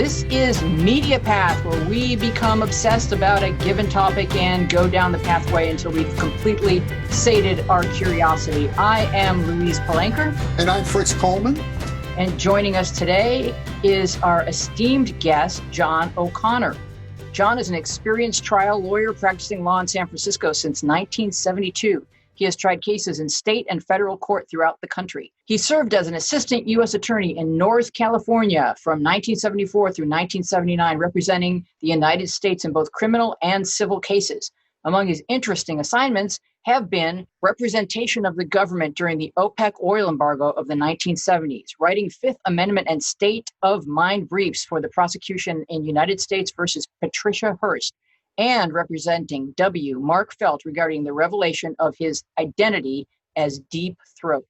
This is Media Path, where we become obsessed about a given topic and go down the pathway until we've completely sated our curiosity. I am Louise Palanker. And I'm Fritz Coleman. And joining us today is our esteemed guest, John O'Connor. John is an experienced trial lawyer practicing law in San Francisco since 1972. He has tried cases in state and federal court throughout the country. He served as an assistant U.S. attorney in North California from 1974 through 1979, representing the United States in both criminal and civil cases. Among his interesting assignments have been representation of the government during the OPEC oil embargo of the 1970s, writing Fifth Amendment and state of mind briefs for the prosecution in United States versus Patricia Hearst, and representing W. Mark Felt regarding the revelation of his identity as Deep Throat.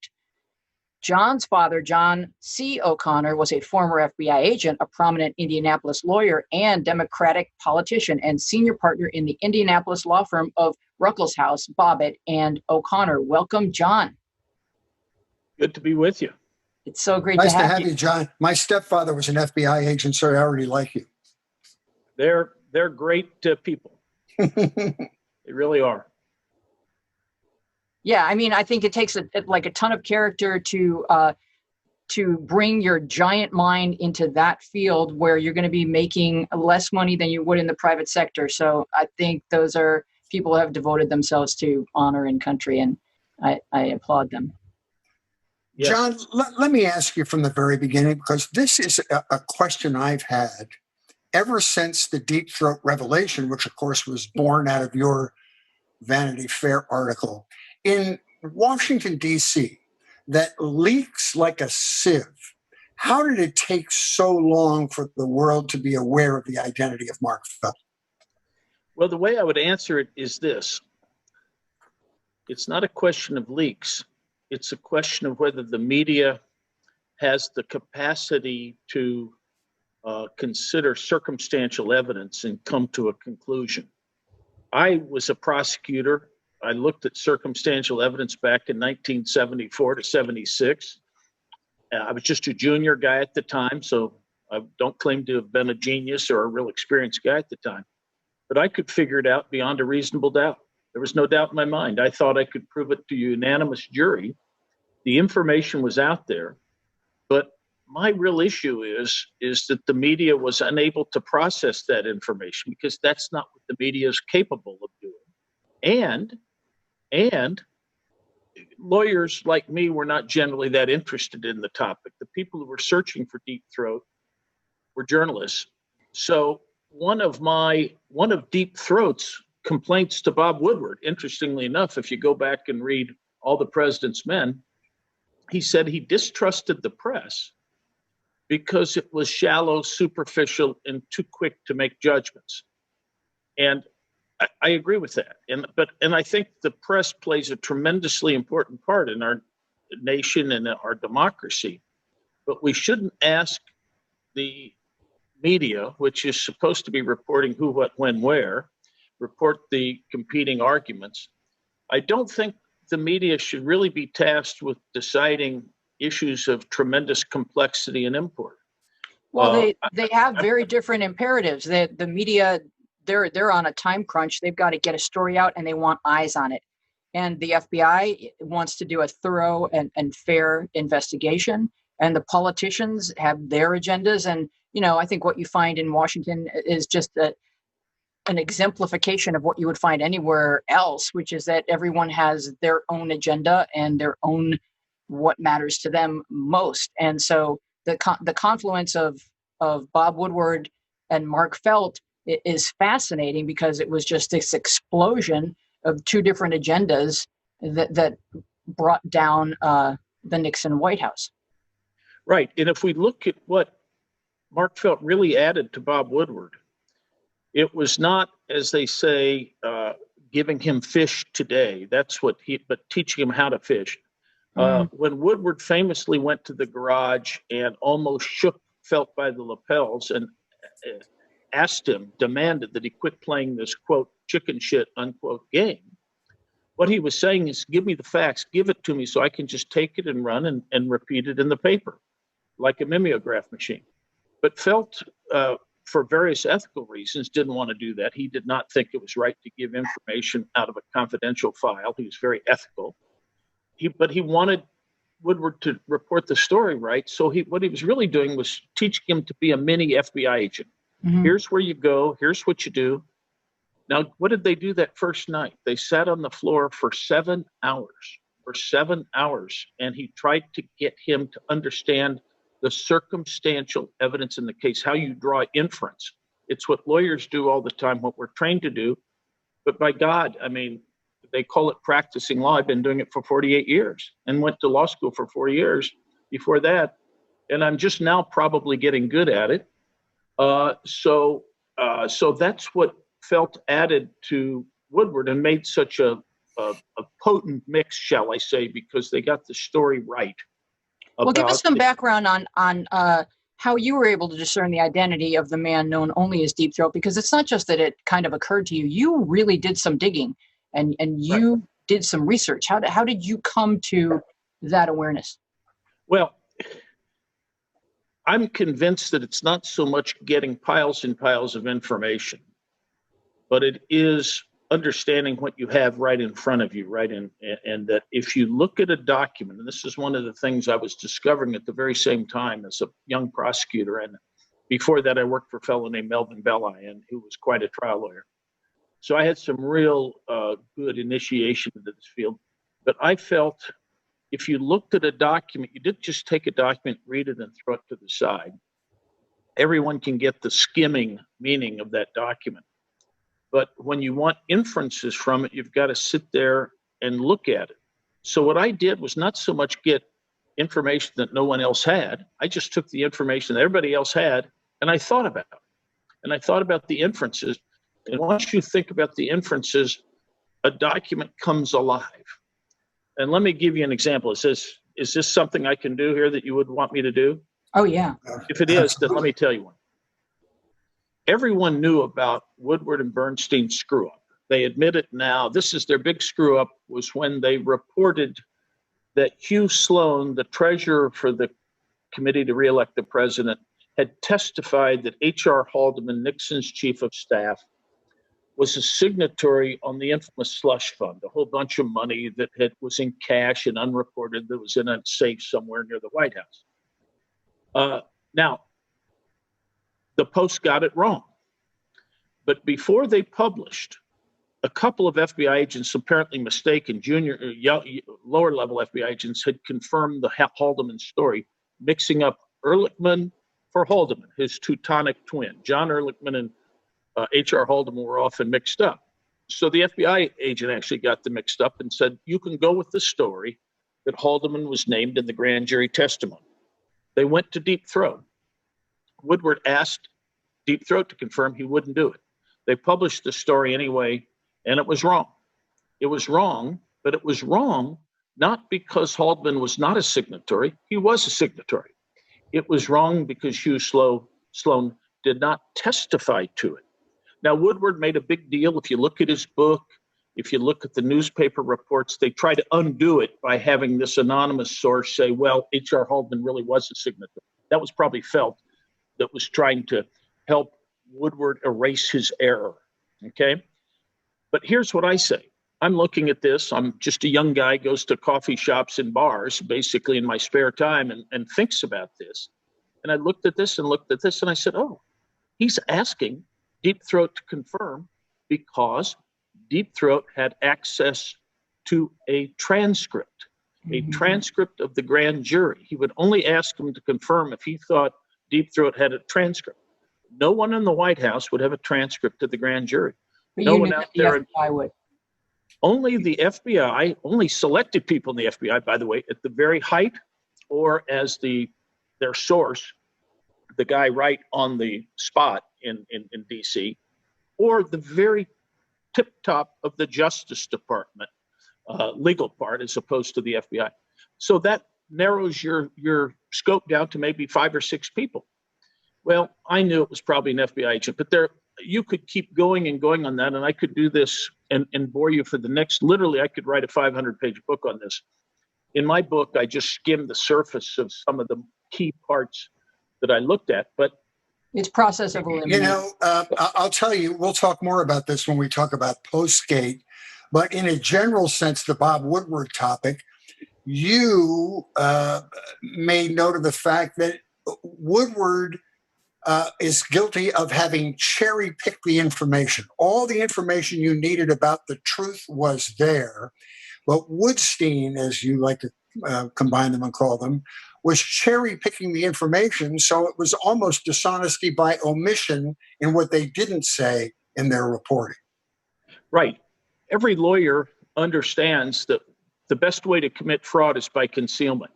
John's father, John C. O'Connor, was a former FBI agent, a prominent Indianapolis lawyer and Democratic politician, and senior partner in the Indianapolis law firm of Ruckelshaus, Bobbitt, and O'Connor. Welcome, John. Good to be with you. It's so great Nice to have you, John. My stepfather was an FBI agent, so I already like you. They're great people. They really are. Yeah, I mean, I think it takes a ton of character to bring your giant mind into that field where you're going to be making less money than you would in the private sector. So I think those are people who have devoted themselves to honor and country, and I applaud them. Yes. John, let me ask you from the very beginning, because this is a question I've had ever since the Deep Throat revelation, which of course was born out of your Vanity Fair article. In Washington, D.C., that leaks like a sieve. How did it take so long for the world to be aware of the identity of Mark Felt? Well, the way I would answer it is this. It's not a question of leaks. It's a question of whether the media has the capacity to consider circumstantial evidence and come to a conclusion. I was a prosecutor. I looked at circumstantial evidence back in 1974 to 76. I was just a junior guy at the time, so I don't claim to have been a genius or a real experienced guy at the time. But I could figure it out beyond a reasonable doubt. There was no doubt in my mind. I thought I could prove it to a unanimous jury. The information was out there, but my real issue is that the media was unable to process that information because that's not what the media is capable of doing. And lawyers like me were not generally that interested in the topic. The people who were searching for Deep Throat were journalists. So one of Deep Throat's complaints to Bob Woodward, interestingly enough, if you go back and read All the President's Men, he said he distrusted the press because it was shallow, superficial, and too quick to make judgments. And I agree with that. And I think the press plays a tremendously important part in our nation and our democracy. But we shouldn't ask the media, which is supposed to be reporting who, what, when, where, report the competing arguments. I don't think the media should really be tasked with deciding issues of tremendous complexity and import. Well, they have very different imperatives. The media, they're on a time crunch. They've got to get a story out and they want eyes on it. And the FBI wants to do a thorough and fair investigation. And the politicians have their agendas. And, I think what you find in Washington is just an exemplification of what you would find anywhere else, which is that everyone has their own agenda and their own what matters to them most. And so the confluence of Bob Woodward and Mark Felt is fascinating because it was just this explosion of two different agendas that brought down the Nixon White House. Right. And if we look at what Mark Felt really added to Bob Woodward, it was not, as they say, giving him fish today. But teaching him how to fish. When Woodward famously went to the garage and almost shook Felt by the lapels and demanded that he quit playing this, quote, chicken shit, unquote, game, what he was saying is, give me the facts, give it to me so I can just take it and run and repeat it in the paper like a mimeograph machine. but felt for various ethical reasons didn't want to do that. He did not think it was right to give information out of a confidential file. He was very ethical. But he wanted Woodward to report the story right. So what he was really doing was teaching him to be a mini FBI agent. Mm-hmm. Here's where you go. Here's what you do. Now, what did they do that first night? They sat on the floor for 7 hours. For 7 hours. And he tried to get him to understand the circumstantial evidence in the case, how you draw inference. It's what lawyers do all the time, what we're trained to do. But by God, I mean, they call it practicing law. I've been doing it for 48 years and went to law school for 4 years before that. And I'm just now probably getting good at it. So that's what felt added to Woodward and made such a potent mix, shall I say, because they got the story right. Well, give us some background on how you were able to discern the identity of the man known only as Deep Throat, because it's not just that it kind of occurred to you. You really did some digging and you right. did some research. How did you come to that awareness? Well, I'm convinced that it's not so much getting piles and piles of information, but it is understanding what you have right in front of you, right? And that if you look at a document, and this is one of the things I was discovering at the very same time as a young prosecutor, and before that I worked for a fellow named Melvin Belli, and who was quite a trial lawyer. So I had some real good initiation into this field. But I felt if you looked at a document, you didn't just take a document, read it, and throw it to the side. Everyone can get the skimming meaning of that document. But when you want inferences from it, you've got to sit there and look at it. So what I did was not so much get information that no one else had. I just took the information that everybody else had, and I thought about it. And I thought about the inferences. And once you think about the inferences, a document comes alive. And let me give you an example. It says, is this something I can do here that you would want me to do? Oh, yeah. If it is, then let me tell you one. Everyone knew about Woodward and Bernstein screw-up. They admit it now. This is their big screw-up, was when they reported that Hugh Sloan, the treasurer for the committee to re-elect the president, had testified that H.R. Haldeman, Nixon's chief of staff, was a signatory on the infamous slush fund, a whole bunch of money that was in cash and unreported that was in a safe somewhere near the White House. Now, the Post got it wrong. But before they published, a couple of FBI agents, apparently mistaken, lower level FBI agents, had confirmed the Haldeman story, mixing up Ehrlichman for Haldeman, his Teutonic twin. John Ehrlichman and H.R. Haldeman were often mixed up. So the FBI agent actually got them mixed up and said, you can go with the story that Haldeman was named in the grand jury testimony. They went to Deep Throat. Woodward asked Deep Throat to confirm, he wouldn't do it. They published the story anyway, and it was wrong. It was wrong, but it was wrong not because Haldeman was not a signatory. He was a signatory. It was wrong because Hugh Sloan did not testify to it. Now, Woodward made a big deal. If you look at his book, if you look at the newspaper reports, they try to undo it by having this anonymous source say, well, H.R. Haldeman really was a signatory. That was probably Felt that was trying to help Woodward erase his error, okay? But here's what I say. I'm looking at this. I'm just a young guy, goes to coffee shops and bars, basically in my spare time, and thinks about this. And I looked at this, and I said, oh, he's asking Deep Throat to confirm because Deep Throat had access to a transcript of the grand jury. He would only ask him to confirm if he thought Deep Throat had a transcript. No one in the White House would have a transcript of the grand jury. But no you one knew out that there. The FBI would. Only the FBI, only selected people in the FBI, by the way, at the very height or as their source, the guy right on the spot in D.C., or the very tip top of the Justice Department, legal part, as opposed to the FBI. So that narrows your scope down to maybe 5 or 6 people. Well, I knew it was probably an FBI agent, but you could keep going and going on that, and I could do this and bore you for the next, literally, I could write a 500-page book on this. In my book, I just skimmed the surface of some of the key parts that I looked at, but It's process of elimination. I'll tell you, we'll talk more about this when we talk about postgate, but in a general sense, the Bob Woodward topic, you made note of the fact that Woodward is guilty of having cherry-picked the information. All the information you needed about the truth was there, but Woodstein, as you like to combine them and call them, was cherry-picking the information, so it was almost dishonesty by omission in what they didn't say in their reporting. Right. Every lawyer understands that the best way to commit fraud is by concealment.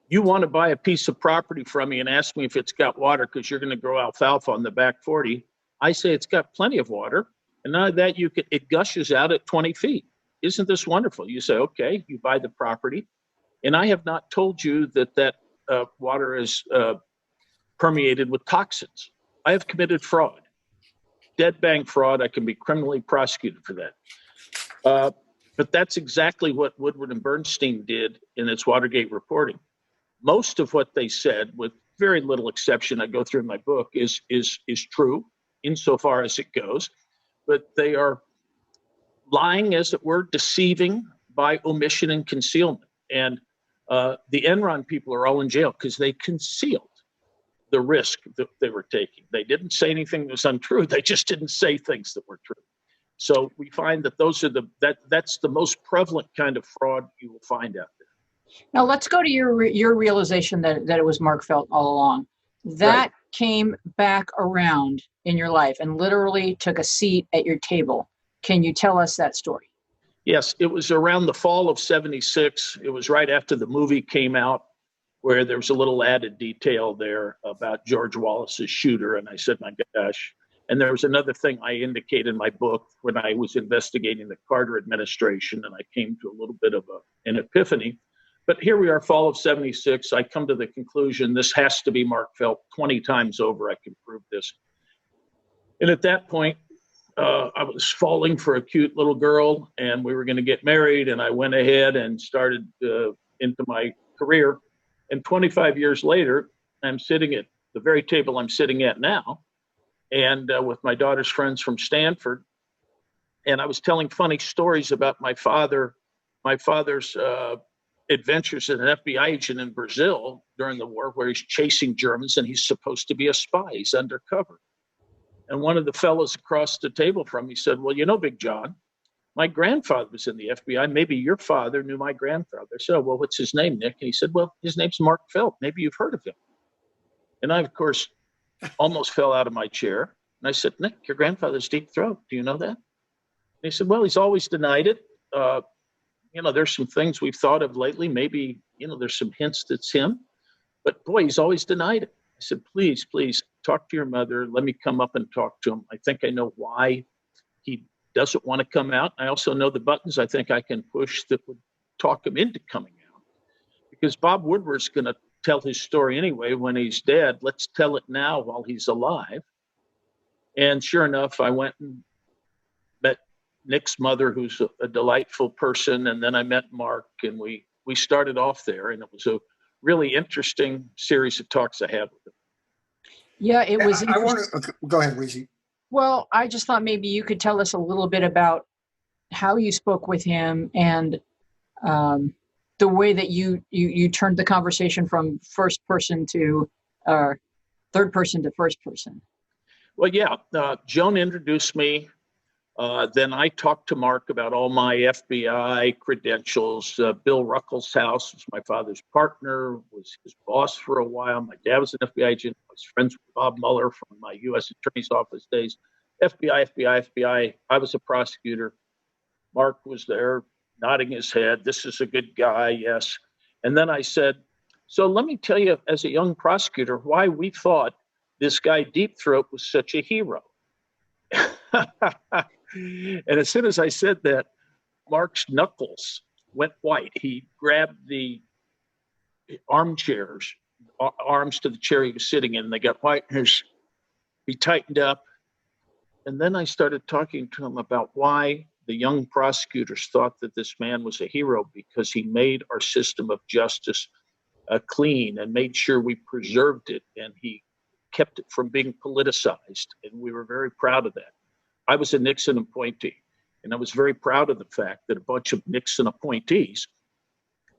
You want to buy a piece of property from me and ask me if it's got water because you're going to grow alfalfa on the back 40. I say it's got plenty of water, and none of that it gushes out at 20 feet. Isn't this wonderful? You say, okay, you buy the property, and I have not told you that water is permeated with toxins. I have committed fraud, dead bang fraud. I can be criminally prosecuted for that. But that's exactly what Woodward and Bernstein did in its Watergate reporting. Most of what they said, with very little exception, I go through in my book, is true insofar as it goes, but they are lying, as it were, deceiving by omission and concealment. And the Enron people are all in jail because they concealed the risk that they were taking. They didn't say anything that was untrue. They just didn't say things that were true. So we find that that's the most prevalent kind of fraud you will find out there. Now let's go to your realization that it was Mark Felt all along. That Right. came back around in your life and literally took a seat at your table. Can you tell us that story? Yes, it was around the fall of '76. It was right after the movie came out, where there was a little added detail there about George Wallace's shooter. And I said, my gosh. And there was another thing I indicate in my book when I was investigating the Carter administration, and I came to a little bit of an epiphany. But here we are, fall of '76. I come to the conclusion this has to be Mark Felt. 20 times over, I can prove this. And at that point, I was falling for a cute little girl, and we were going to get married. And I went ahead and started into my career. And 25 years later, I'm sitting at the very table I'm sitting at now, and with my daughter's friends from Stanford. And I was telling funny stories about my father's adventures as an FBI agent in Brazil during the war, where he's chasing Germans and he's supposed to be a spy. He's undercover. And one of the fellows across the table from me said, well, Big John, my grandfather was in the FBI. Maybe your father knew my grandfather. I said, oh, well, what's his name, Nick? And he said, well, his name's Mark Felt. Maybe you've heard of him. And I, of course, almost fell out of my chair. And I said, Nick, your grandfather's deep throat. Do you know that? And he said, well, he's always denied it. There's some things we've thought of lately. Maybe, there's some hints that's him. But boy, he's always denied it. I said, please talk to your mother. Let me come up and talk to him. I think I know why he doesn't want to come out. I also know the buttons I think I can push that would talk him into coming out. Because Bob Woodward's going to tell his story anyway when he's dead. Let's tell it now while he's alive. And sure enough, I went and met Nick's mother, who's a delightful person. And then I met Mark, and we started off there. And it was a really interesting series of talks I had with him. Yeah, it was. I want to go ahead, Weezy. Well, I just thought maybe you could tell us a little bit about how you spoke with him and the way that you turned the conversation from first person to third person to first person. Well, yeah, Joan introduced me. Then I talked to Mark about all my FBI credentials. Bill Ruckelshaus was my father's partner, was his boss for a while. My dad was an FBI agent. I was friends with Bob Mueller from my U.S. Attorney's Office days. FBI. I was a prosecutor. Mark was there nodding his head. This is a good guy, yes. And then I said, so let me tell you, as a young prosecutor, why we thought this guy Deep Throat was such a hero. And as soon as I said that, Mark's knuckles went white. He grabbed the arms to the chair he was sitting in, and they got white. He tightened up. And then I started talking to him about why the young prosecutors thought that this man was a hero, because he made our system of justice clean and made sure we preserved it. And he kept it from being politicized, and we were very proud of that. I was a Nixon appointee, and I was very proud of the fact that a bunch of Nixon appointees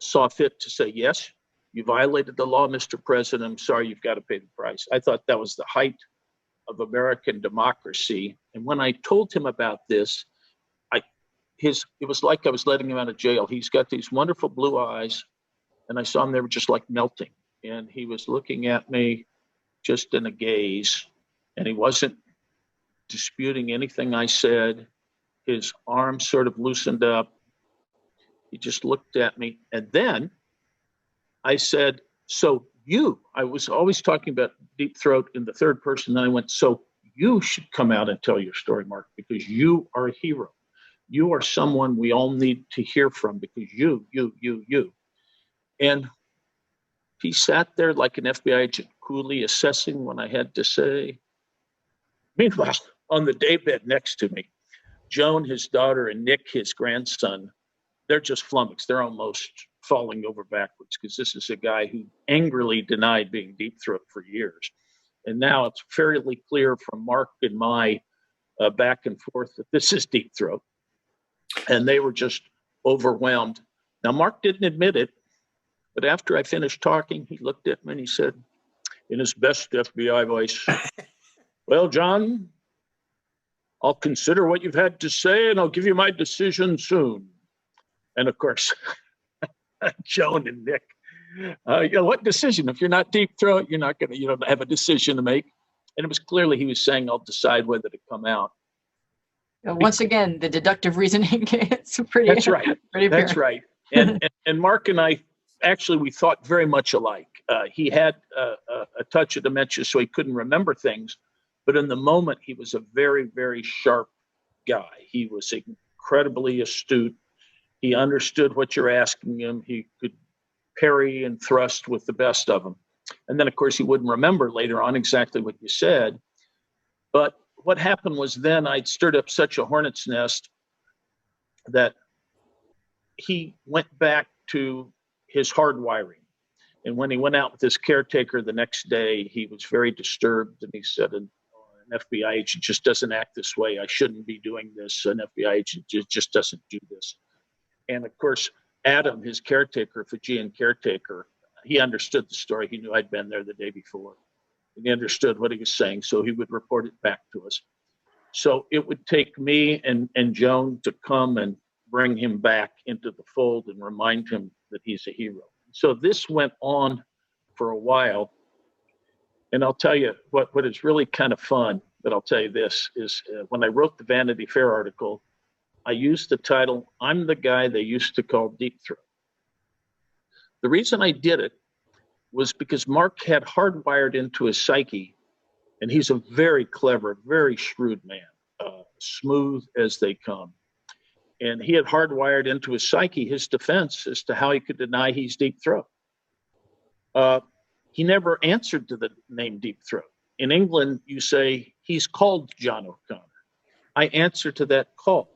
saw fit to say, yes, you violated the law, Mr. President. I'm sorry, you've got to pay the price. I thought that was the height of American democracy. And when I told him about this, it was like I was letting him out of jail. He's got these wonderful blue eyes, and I saw him, they were just like melting. And he was looking at me just in a gaze, and he wasn't disputing anything I said. His arms sort of loosened up. He just looked at me. And then I said, I was always talking about deep throat in the third person. Then I went, so you should come out and tell your story, Mark, because you are a hero. You are someone we all need to hear from because you. And he sat there like an FBI agent, coolly assessing what I had to say. Meanwhile, on the daybed next to me, Joan, his daughter, and Nick, his grandson, they're just flummoxed. They're almost falling over backwards because this is a guy who angrily denied being deep throat for years. And now it's fairly clear from Mark and my back and forth that this is deep throat. And they were just overwhelmed. Now, Mark didn't admit it, but after I finished talking, he looked at me and he said, in his best FBI voice, well, John, I'll consider what you've had to say and I'll give you my decision soon. And of course, Joan and Nick, what decision? If you're not deep throat, you don't have a decision to make. And it was clearly he was saying, I'll decide whether to come out. Once again, the deductive reasoning, it's pretty. That's right. Pretty That's pure. right. And Mark and I, actually, we thought very much alike. He had a touch of dementia, so he couldn't remember things. But in the moment, he was a very, very sharp guy. He was incredibly astute. He understood what you're asking him. He could parry and thrust with the best of them. And then, of course, he wouldn't remember later on exactly what you said. But what happened was then I'd stirred up such a hornet's nest that he went back to his hardwiring. And when he went out with his caretaker the next day, he was very disturbed. And he said, an FBI agent just doesn't act this way. I shouldn't be doing this. An FBI agent just doesn't do this. And of course, Adam, his caretaker, Fijian caretaker, he understood the story. He knew I'd been there the day before. And he understood what he was saying, so he would report it back to us. So it would take me and Joan to come and bring him back into the fold and remind him that he's a hero. So this went on for a while. And I'll tell you what is really kind of fun, but I'll tell you this, is when I wrote the Vanity Fair article, I used the title, I'm the guy they used to call deep throat. The reason I did it was because Mark had hardwired into his psyche, and he's a very clever, very shrewd man, smooth as they come. And he had hardwired into his psyche his defense as to how he could deny he's deep throat. He never answered to the name deep throat. In England, you say, he's called John O'Connor. I answer to that call.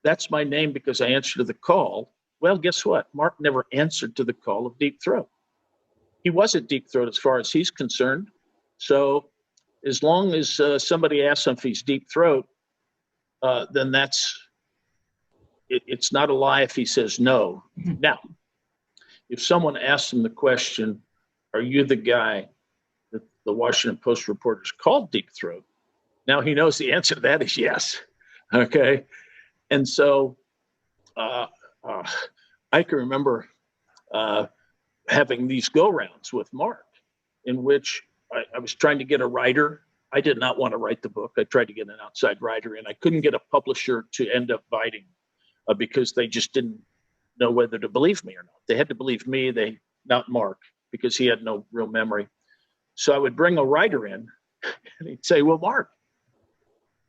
That's my name because I answer to the call. Well, guess what? Mark never answered to the call of deep throat. He wasn't deep throat as far as he's concerned. So as long as somebody asks him if he's deep throat, then it's not a lie if he says no. Now, if someone asks him the question, are you the guy that the Washington Post reporters called deep throat? Now he knows the answer to that is yes. Okay. And so I can remember having these go-rounds with Mark in which I was trying to get a writer. I did not want to write the book. I tried to get an outside writer, and I couldn't get a publisher to end up biting because they just didn't know whether to believe me or not. They had to believe me, not Mark, because he had no real memory. So I would bring a writer in, and he'd say, well, Mark,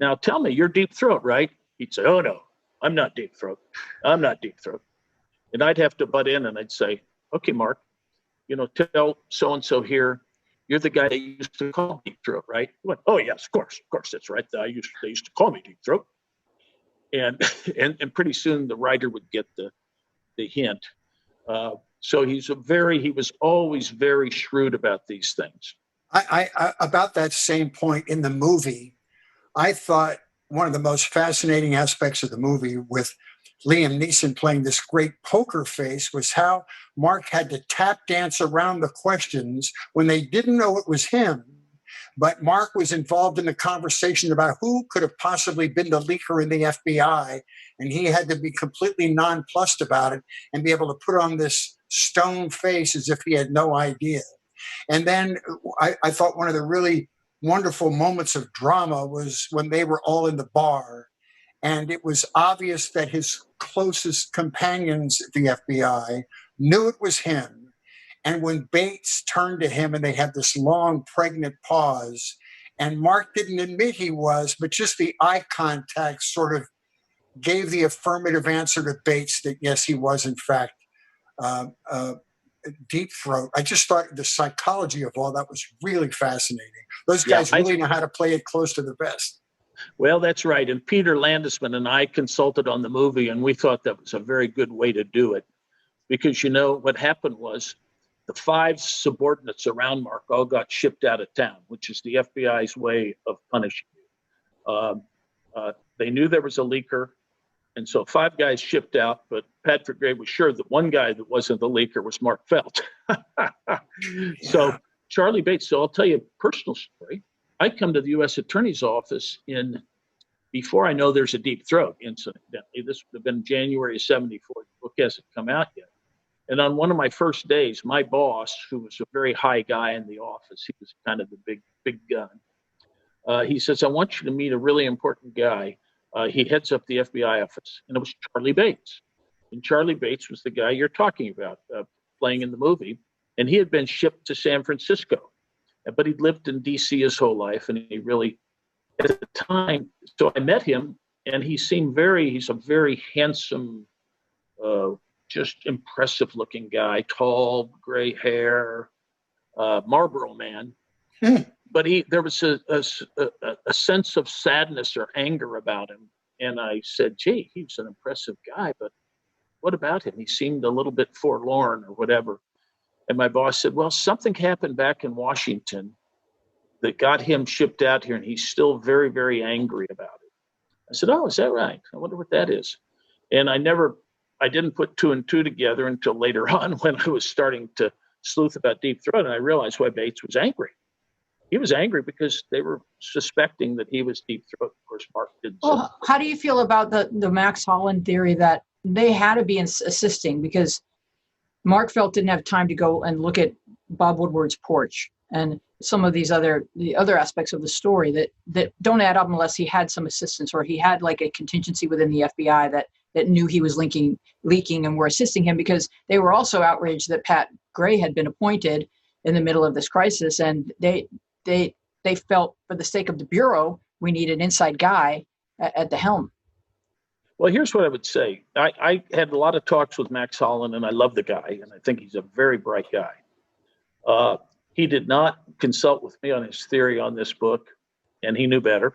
now tell me, you're deep throat, right? He'd say, oh, no, I'm not deep throat. I'm not deep throat. And I'd have to butt in, and I'd say, okay, Mark, tell so-and-so here, you're the guy they used to call deep throat, right? He went, oh, yes, of course, that's right. They used to call me deep throat. And pretty soon the writer would get the hint. So he was always very shrewd about these things. About that same point in the movie, I thought one of the most fascinating aspects of the movie, with Liam Neeson playing this great poker face, was how Mark had to tap dance around the questions when they didn't know it was him. But Mark was involved in the conversation about who could have possibly been the leaker in the FBI. And he had to be completely nonplussed about it and be able to put on this stone face as if he had no idea. And then I thought one of the really wonderful moments of drama was when they were all in the bar. And it was obvious that his closest companions at the FBI knew it was him. And when Bates turned to him and they had this long, pregnant pause, and Mark didn't admit he was, but just the eye contact sort of gave the affirmative answer to Bates that, yes, he was, in fact, Deep Throat. I just thought the psychology of all that was really fascinating. Those guys really know how to play it close to the vest. Well, that's right. And Peter Landesman and I consulted on the movie, and we thought that was a very good way to do it. Because, you know, what happened was the 5 subordinates around Mark all got shipped out of town, which is the FBI's way of punishing you. They knew there was a leaker. And so 5 guys shipped out, but Patrick Gray was sure that one guy that wasn't the leaker was Mark Felt. So Charlie Bates, so I'll tell you a personal story. I come to the U.S. Attorney's Office before I know there's a Deep Throat incident. This would have been January of '74. The book hasn't come out yet. And on one of my first days, my boss, who was a very high guy in the office, he was kind of the big gun. He says, I want you to meet a really important guy. He heads up the FBI office, and it was Charlie Bates. And Charlie Bates was the guy you're talking about, playing in the movie. And he had been shipped to San Francisco, but he'd lived in D.C. his whole life. And he really, at the time, so I met him, and he's a very handsome, just impressive looking guy, tall, gray hair, Marlboro man. But there was a sense of sadness or anger about him. And I said, gee, he was an impressive guy, but what about him? He seemed a little bit forlorn or whatever. And my boss said, well, something happened back in Washington that got him shipped out here, and he's still very, very angry about it. I said, oh, is that right? I wonder what that is. And I didn't put 2 and 2 together until later on when I was starting to sleuth about Deep Throat, and I realized why Bates was angry. He was angry because they were suspecting that he was Deep Throat. Of course, Mark didn't. Well, how do you feel about the Max Holland theory that they had to be assisting because Mark Felt didn't have time to go and look at Bob Woodward's porch and some of the other aspects of the story that don't add up unless he had some assistance, or he had like a contingency within the FBI that knew he was leaking and were assisting him, because they were also outraged that Pat Gray had been appointed in the middle of this crisis, and they felt, for the sake of the Bureau, we need an inside guy at the helm. Well, here's what I would say. I had a lot of talks with Max Holland, and I love the guy, and I think he's a very bright guy. He did not consult with me on his theory on this book, and he knew better.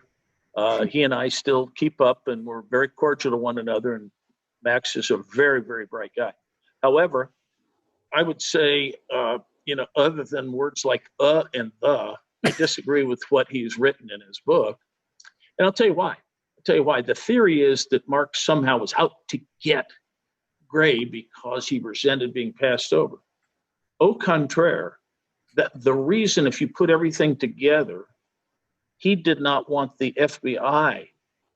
He and I still keep up, and we're very cordial to one another, and Max is a very, very bright guy. However, I would say, other than words like and the, I disagree with what he's written in his book. And I'll tell you why. The theory is that Mark somehow was out to get Gray because he resented being passed over. Au contraire, that the reason, if you put everything together, he did not want the FBI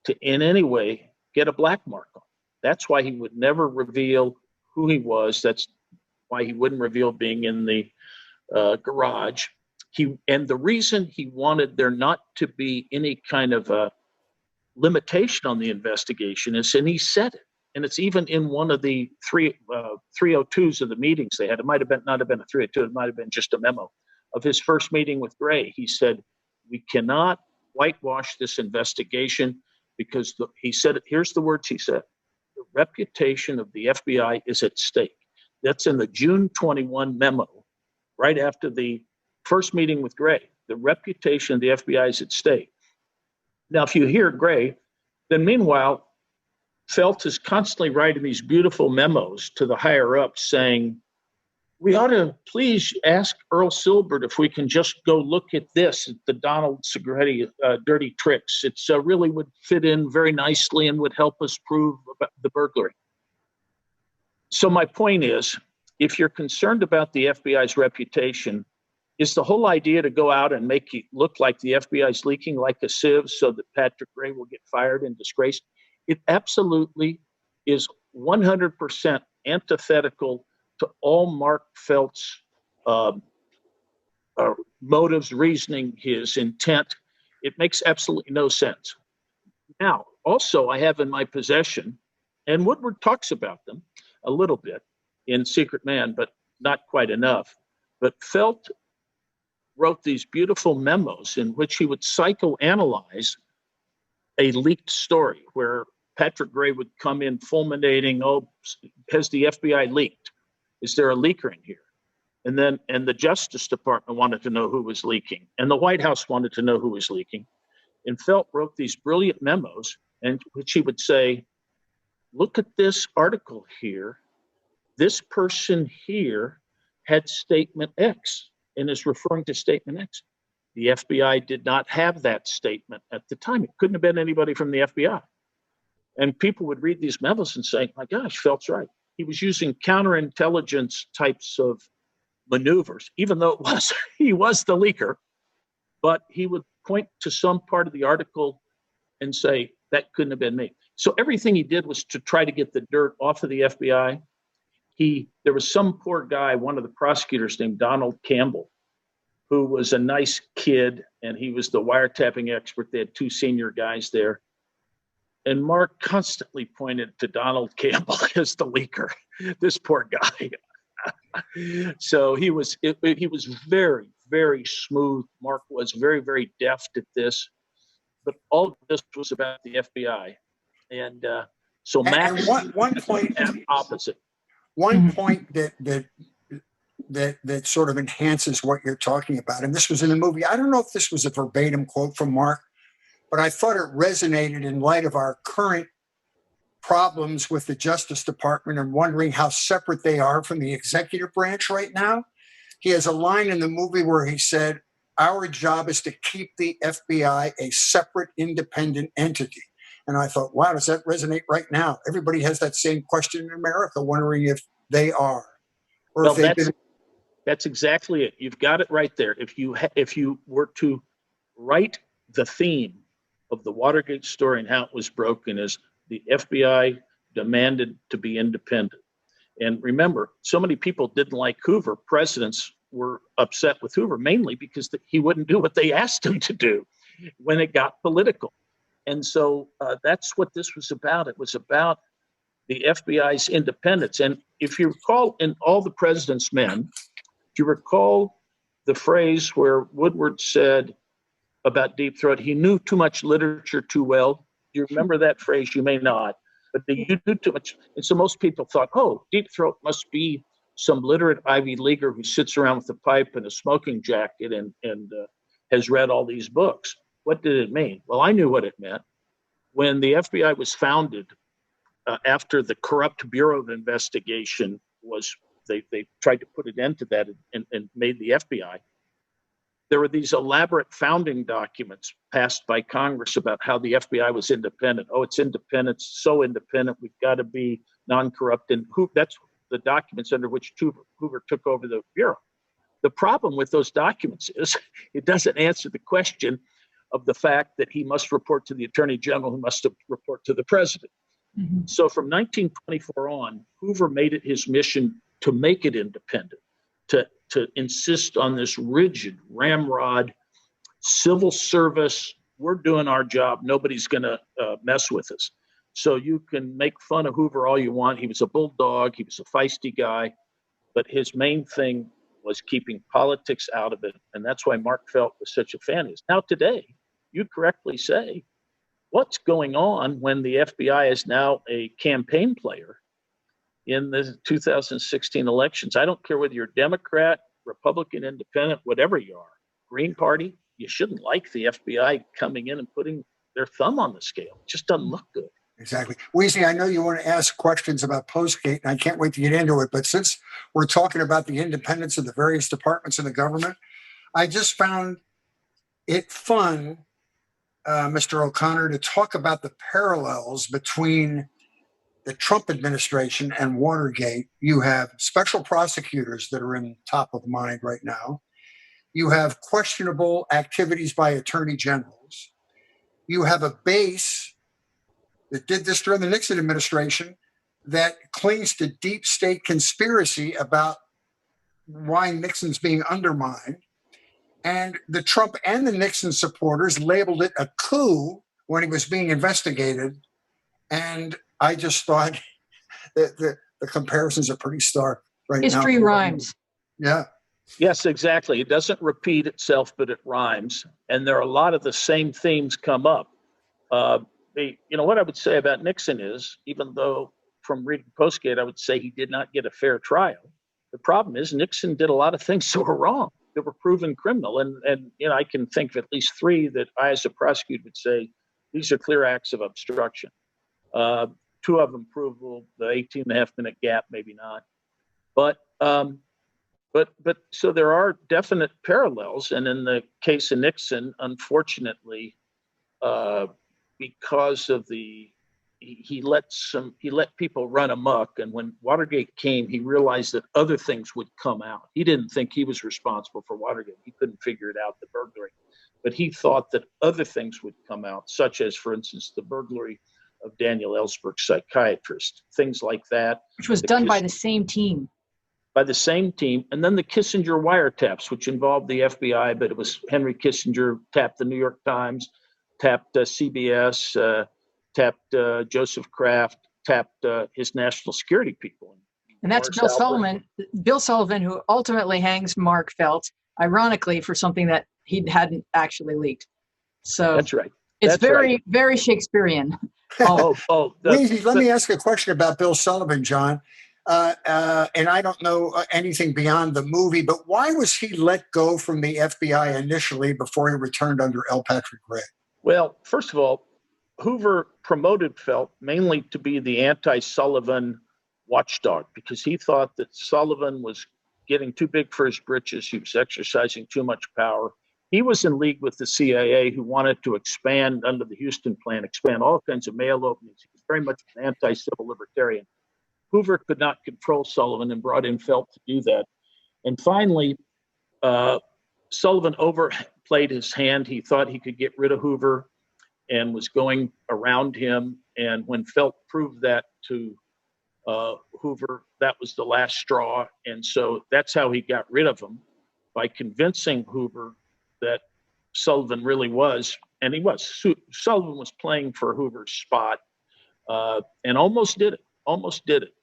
to in any way get a black mark on him. That's why he would never reveal who he was. That's why he wouldn't reveal being in the garage. And the reason he wanted there not to be any kind of a limitation on the investigation is, and he said it, and it's even in one of the 302s of the meetings they had. It might have been not have been a 302. It might have been just a memo of his first meeting with Gray. He said, we cannot whitewash this investigation because he said, here's the words he said, the reputation of the FBI is at stake. That's in the June 21 memo, right after the first meeting with Gray. The reputation of the FBI is at stake. Now, if you hear Gray, then meanwhile, Felt is constantly writing these beautiful memos to the higher ups saying, We ought to please ask Earl Silbert if we can just go look at this, the Donald Segretti dirty tricks. It really would fit in very nicely and would help us prove about the burglary. So my point is, if you're concerned about the FBI's reputation, is the whole idea to go out and make it look like the FBI is leaking like a sieve so that Patrick Gray will get fired and disgraced? It absolutely is 100% antithetical to all Mark Felt's motives, reasoning, his intent. It makes absolutely no sense. Now, also, I have in my possession, and Woodward talks about them a little bit in Secret Man, but not quite enough. But Felt wrote these beautiful memos in which he would psychoanalyze a leaked story where Patrick Gray would come in fulminating, oh, has the FBI leaked? Is there a leaker in here? And the Justice Department wanted to know who was leaking, and the White House wanted to know who was leaking. And Felt wrote these brilliant memos in which he would say, look at this article here. This person here had statement X and is referring to statement X. The FBI did not have that statement at the time. It couldn't have been anybody from the FBI. And people would read these memos and say, my gosh, Felt's right. He was using counterintelligence types of maneuvers, even though he was the leaker, but he would point to some part of the article and say, that couldn't have been me. So everything he did was to try to get the dirt off of the FBI. There was some poor guy, one of the prosecutors named Donald Campbell, who was a nice kid, and he was the wiretapping expert. They had two senior guys there. And Mark constantly pointed to Donald Campbell as the leaker, this poor guy. So he was very, very smooth. Mark was very, very deft at this. But all of this was about the FBI. And so Max one point opposite. One point that sort of enhances what you're talking about, and this was in the movie. I don't know if this was a verbatim quote from Mark, but I thought it resonated in light of our current problems with the Justice Department and wondering how separate they are from the executive branch right now. He has a line in the movie where he said, our job is to keep the FBI a separate, independent entity. And I thought, wow, does that resonate right now? Everybody has that same question in America, wondering if they are. Or well, if that's exactly it. You've got it right there. If you were to write the theme of the Watergate story and how it was broken is the FBI demanded to be independent. And remember, so many people didn't like Hoover. Presidents were upset with Hoover, mainly because he wouldn't do what they asked him to do when it got political. And so that's what this was about. It was about the FBI's independence. And if you recall in All the President's Men, do you recall the phrase where Woodward said about Deep Throat, he knew too much literature too well? Do you remember that phrase? You may not. But you knew too much. And so most people thought, oh, Deep Throat must be some literate Ivy Leaguer who sits around with a pipe and a smoking jacket and has read all these books. What did it mean? Well, I knew what it meant. When the FBI was founded, after the corrupt Bureau of Investigation was, they tried to put an end to that and made the FBI. There were these elaborate founding documents passed by Congress about how the FBI was independent. Oh, it's independent, so independent, we've got to be non-corrupt. And that's the documents under which Hoover took over the Bureau. The problem with those documents is it doesn't answer the question of the fact that he must report to the Attorney General, who must report to the President. Mm-hmm. So from 1924 on, Hoover made it his mission to make it independent, to insist on this rigid, ramrod, civil service, we're doing our job, nobody's going to mess with us. So you can make fun of Hoover all you want. He was a bulldog, he was a feisty guy, but his main thing was keeping politics out of it. And that's why Mark Felt was such a fan of his. Now today, you correctly say, what's going on when the FBI is now a campaign player in the 2016 elections? I don't care whether you're Democrat, Republican, Independent, whatever you are, Green Party, you shouldn't like the FBI coming in and putting their thumb on the scale. It just doesn't look good. Exactly. Weezy, I know you want to ask questions about Postgate, and I can't wait to get into it. But since we're talking about the independence of the various departments of the government, I just found it fun, Mr. O'Connor, to talk about the parallels between the Trump administration and Watergate. You have special prosecutors that are in top of mind right now. You have questionable activities by attorney generals. You have a base that did this during the Nixon administration that clings to deep state conspiracy about why Nixon's being undermined. And the Trump and the Nixon supporters labeled it a coup when he was being investigated. And I just thought that the comparisons are pretty stark right now. History rhymes. Yeah. Yes, exactly. It doesn't repeat itself, but it rhymes. And there are a lot of the same themes come up. What I would say about Nixon is, even though from reading Postgate, I would say he did not get a fair trial. The problem is Nixon did a lot of things that were wrong, that were proven criminal. And I can think of at least three that I, as a prosecutor, would say these are clear acts of obstruction. Two of them provable, the 18.5-minute gap, maybe not. But so there are definite parallels. And in the case of Nixon, unfortunately, because of he let people run amok. And when Watergate came, he realized that other things would come out. He didn't think he was responsible for Watergate. He couldn't figure it out, the burglary. But he thought that other things would come out, such as, for instance, the burglary of Daniel Ellsberg, psychiatrist, things like that. Which was done by the same team. By the same team. And then the Kissinger wiretaps, which involved the FBI, but it was Henry Kissinger, tapped the New York Times, tapped CBS, tapped Joseph Kraft, tapped his national security people. And that's Bill Sullivan. Bill Sullivan, who ultimately hangs Mark Felt, ironically, for something that he hadn't actually leaked. So that's right. It's very Shakespearean. Let me ask a question about Bill Sullivan, John. And I don't know anything beyond the movie, but why was he let go from the FBI initially before he returned under L. Patrick Gregg? Well, first of all, Hoover promoted Felt mainly to be the anti-Sullivan watchdog because he thought that Sullivan was getting too big for his britches. He was exercising too much power. He was in league with the CIA, who wanted to expand under the Houston plan, expand all kinds of mail openings. He was very much an anti-civil libertarian. Hoover could not control Sullivan and brought in Felt to do that. And finally, Sullivan overplayed his hand. He thought he could get rid of Hoover and was going around him. And when Felt proved that to Hoover, that was the last straw. And so that's how he got rid of him, by convincing Hoover that Sullivan really was, and he was. Sullivan was playing for Hoover's spot and almost did it.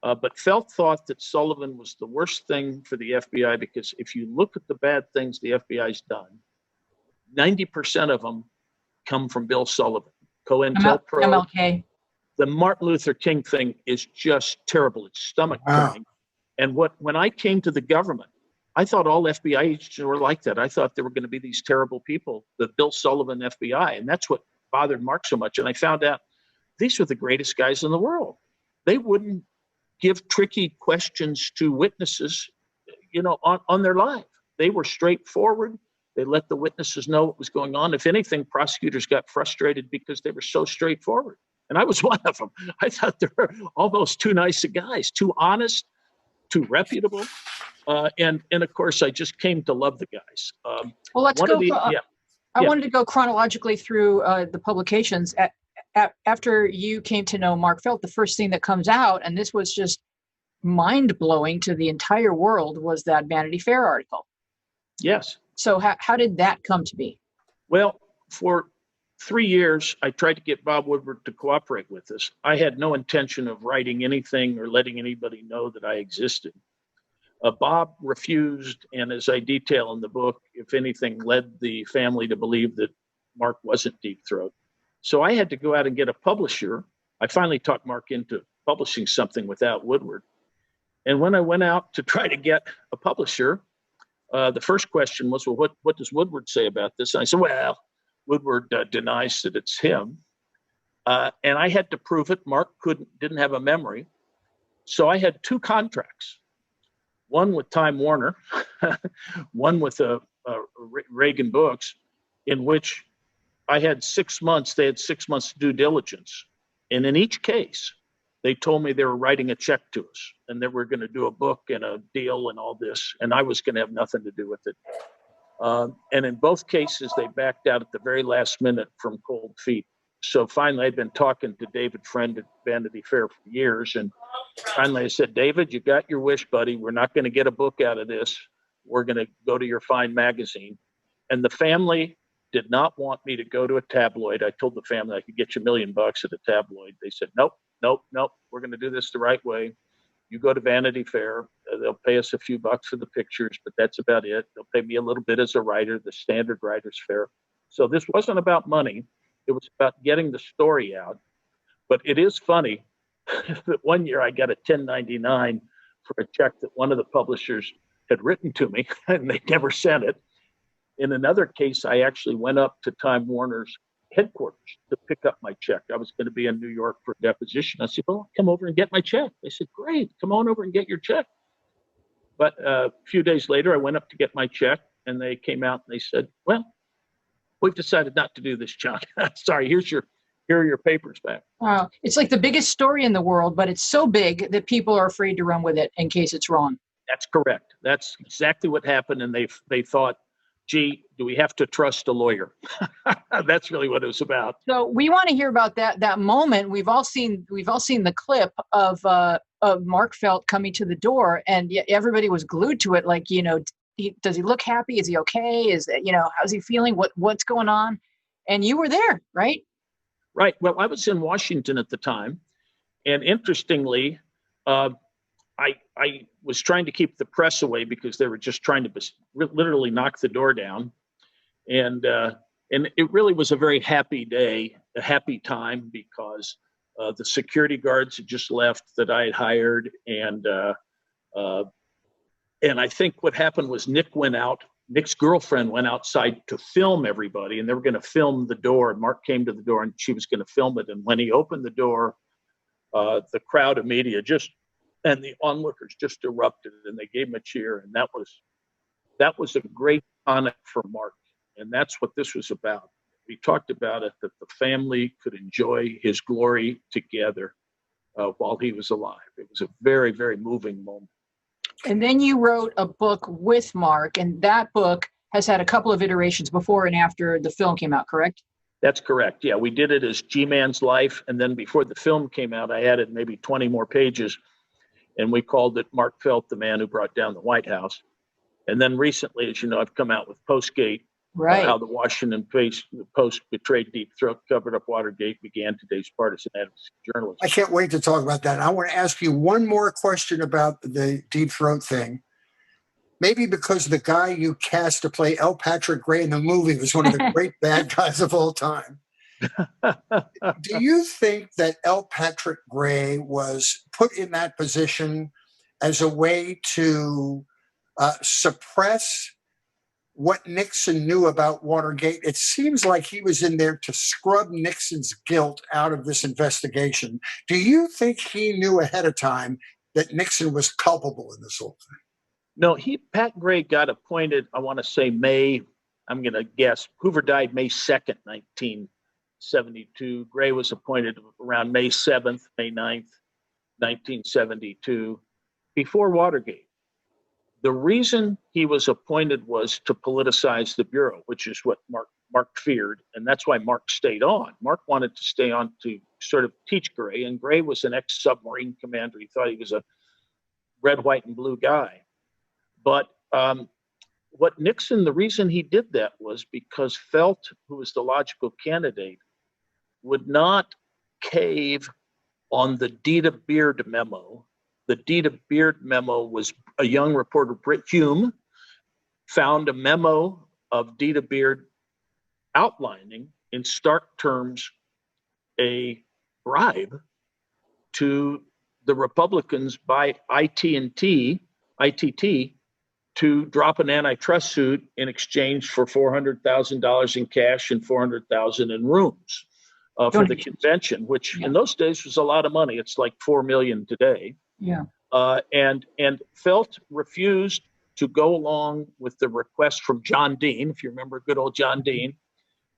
But Felt thought that Sullivan was the worst thing for the FBI because if you look at the bad things the FBI's done, 90% of them come from Bill Sullivan. COINTELPRO, MLK. The Martin Luther King thing is just terrible. It's stomach turning. And when I came to the government, I thought all FBI agents were like that. I thought there were going to be these terrible people, the Bill Sullivan FBI. And that's what bothered Mark so much. And I found out these were the greatest guys in the world. They wouldn't give tricky questions to witnesses, on their life. They were straightforward. They let the witnesses know what was going on. If anything, prosecutors got frustrated because they were so straightforward. And I was one of them. I thought they were almost too nice of guys, too honest, too reputable. And of course, I just came to love the guys. Well, let's go. I wanted to go chronologically through the publications. After you came to know Mark Felt, the first thing that comes out, and this was just mind-blowing to the entire world, was that Vanity Fair article. Yes. So how did that come to be? Well, for 3 years, I tried to get Bob Woodward to cooperate with us. I had no intention of writing anything or letting anybody know that I existed. Bob refused, and as I detail in the book, if anything, led the family to believe that Mark wasn't Deep Throat. So I had to go out and get a publisher. I finally talked Mark into publishing something without Woodward. And when I went out to try to get a publisher, the first question was, well, what does Woodward say about this? And I said, well, Woodward denies that it's him. And I had to prove it. Mark didn't have a memory. So I had two contracts, one with Time Warner, one with Reagan Books, in which I had 6 months. They had 6 months due diligence. And in each case, they told me they were writing a check to us and they were going to do a book and a deal and all this. And I was going to have nothing to do with it. And in both cases, they backed out at the very last minute from cold feet. So finally, I'd been talking to David Friend at Vanity Fair for years. And finally, I said, David, you got your wish, buddy. We're not going to get a book out of this. We're going to go to your fine magazine. And the family did not want me to go to a tabloid. I told the family I could get you $1 million at a tabloid. They said, nope. We're going to do this the right way. You go to Vanity Fair. They'll pay us a few bucks for the pictures, but that's about it. They'll pay me a little bit as a writer, the standard writer's fare. So this wasn't about money. It was about getting the story out. But it is funny that one year I got a 1099 for a check that one of the publishers had written to me, and they never sent it. In another case, I actually went up to Time Warner's headquarters to pick up my check. I was going to be in New York for a deposition. I said, well, come over and get my check. They said, great, come on over and get your check. But a few days later, I went up to get my check, and they came out and they said, well, we've decided not to do this, John. Sorry, here are your papers back. Wow. It's like the biggest story in the world, but it's so big that people are afraid to run with it in case it's wrong. That's correct. That's exactly what happened. And they thought, gee, do we have to trust a lawyer? That's really what it was about. So we want to hear about that moment. We've all seen the clip of Mark Felt coming to the door, and everybody was glued to it. Like, does he look happy? Is he okay? How's he feeling? What's going on? And you were there, right? Right. Well, I was in Washington at the time, and interestingly, I was trying to keep the press away because they were just trying to literally knock the door down. And it really was a very happy day, a happy time, because the security guards had just left that I had hired. And I think what happened was Nick's girlfriend went outside to film everybody, and they were going to film the door. Mark came to the door and she was going to film it. And when he opened the door, the crowd of media and the onlookers just erupted, and they gave him a cheer. And that was a great tonic for Mark. And that's what this was about. We talked about it, that the family could enjoy his glory together while he was alive. It was a very, very moving moment. And then you wrote a book with Mark, and that book has had a couple of iterations before and after the film came out, correct? That's correct. Yeah, we did it as G-Man's Life. And then before the film came out, I added maybe 20 more pages. And we called it Mark Felt, the Man Who Brought Down the White House. And then recently, as you know, I've come out with Postgate, right? How the Washington Post betrayed Deep Throat, covered up Watergate, began today's partisan advocacy journalism. I can't wait to talk about that. I want to ask you one more question about the Deep Throat thing. Maybe because the guy you cast to play L. Patrick Gray in the movie was one of the great bad guys of all time. Do you think that L. Patrick Gray was put in that position as a way to suppress what Nixon knew about Watergate? It seems like he was in there to scrub Nixon's guilt out of this investigation. Do you think he knew ahead of time that Nixon was culpable in this whole thing? No, Pat Gray got appointed, I want to say I'm going to guess, Hoover died May 2nd, 1972. Gray was appointed around May 7th, May 9th, 1972, before Watergate. The reason he was appointed was to politicize the Bureau, which is what Mark feared, and that's why Mark stayed on. Mark wanted to stay on to sort of teach Gray, and Gray was an ex-submarine commander. He thought he was a red, white, and blue guy. But the reason he did that was because Felt, who was the logical candidate, would not cave on the Dita Beard memo. The Dita Beard memo was a young reporter, Britt Hume, found a memo of Dita Beard outlining in stark terms a bribe to the Republicans by ITT to drop an antitrust suit in exchange for $400,000 in cash and $400,000 in rooms. for the convention, which in those days was a lot of money. It's like $4 million today. Yeah. And Felt refused to go along with the request from John Dean. If you remember good old John Dean,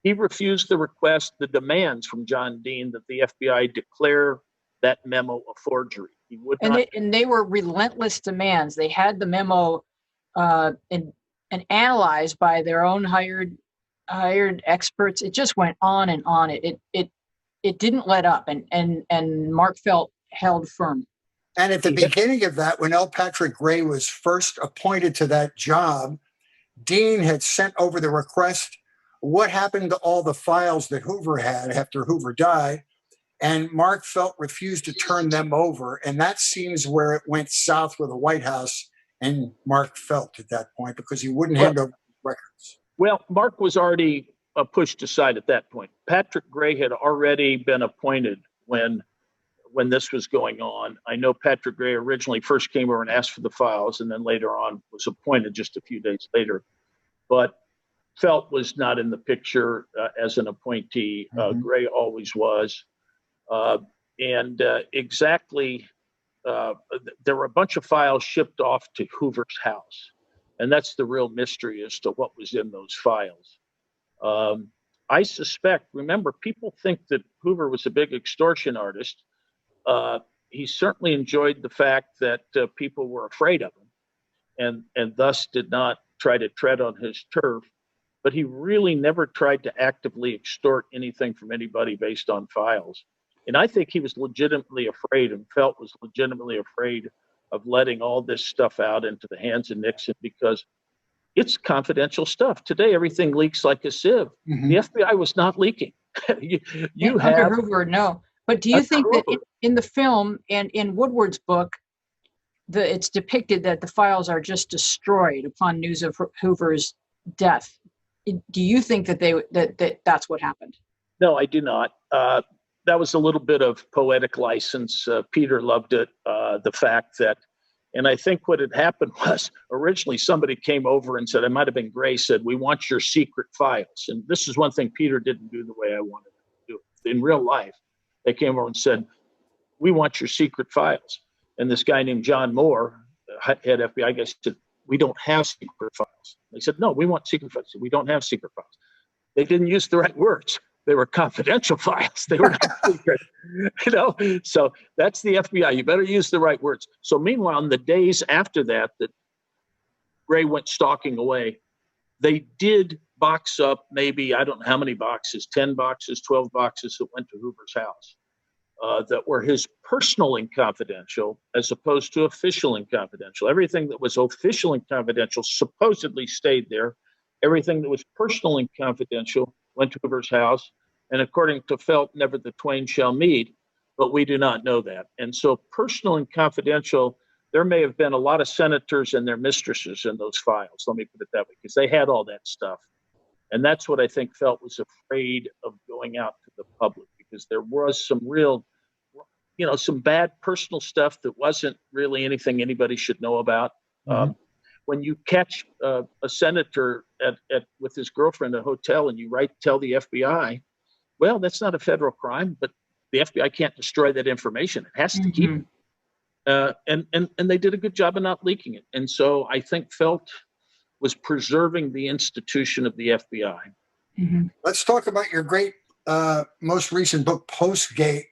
he refused the demands from John Dean that the FBI declare that memo a forgery. He would not. And they were relentless demands. They had the memo and analyzed by their own hired experts. It just went on and on. It didn't let up, and Mark Felt held firm. And at the beginning of that, when L. Patrick Gray was first appointed to that job, Dean had sent over the request, what happened to all the files that Hoover had after Hoover died? And Mark Felt refused to turn them over. And that seems where it went south with the White House and Mark Felt at that point, because he wouldn't hand over records. Well, Mark was already pushed aside at that point. Patrick Gray had already been appointed when this was going on. I know Patrick Gray originally first came over and asked for the files, and then later on was appointed just a few days later. But Felt was not in the picture as an appointee. Gray always was. There were a bunch of files shipped off to Hoover's house. And that's the real mystery as to what was in those files. I suspect, remember, people think that Hoover was a big extortion artist. He certainly enjoyed the fact that people were afraid of him and thus did not try to tread on his turf. But he really never tried to actively extort anything from anybody based on files. And I think he was legitimately afraid, and Felt was legitimately afraid of letting all this stuff out into the hands of Nixon, because it's confidential stuff. Today, everything leaks like a sieve. The FBI was not leaking. you have under Hoover, no. But do you think that in the film and in Woodward's book, it's depicted that the files are just destroyed upon news of Hoover's death? Do you think that that's what happened? No, I do not. That was a little bit of poetic license. Peter loved it. The fact that, and I think what had happened was originally somebody came over and said, it might have been Gray, said, we want your secret files. And this is one thing Peter didn't do the way I wanted him to do it. In real life, they came over and said, we want your secret files. And this guy named John Moore, head FBI guy, said, we don't have secret files. They said, no, we want secret files. We don't have secret files. They didn't use the right words. They were confidential files. They were not secret, So that's the FBI. You better use the right words. So meanwhile, in the days after that Gray went stalking away, they did box up maybe, I don't know how many boxes, 10 boxes, 12 boxes that went to Hoover's house that were his personal and confidential as opposed to official and confidential. Everything that was official and confidential supposedly stayed there. Everything that was personal and confidential went to Hoover's house. And according to Felt, never the twain shall meet, but we do not know that. And so personal and confidential, there may have been a lot of senators and their mistresses in those files, let me put it that way, because they had all that stuff. And that's what I think Felt was afraid of going out to the public, because there was some real, some bad personal stuff that wasn't really anything anybody should know about. When you catch a senator with his girlfriend at a hotel and you tell the FBI, well, that's not a federal crime, but the FBI can't destroy that information. It has to keep it. And they did a good job of not leaking it. And so I think Felt was preserving the institution of the FBI. Let's talk about your great most recent book, Postgate,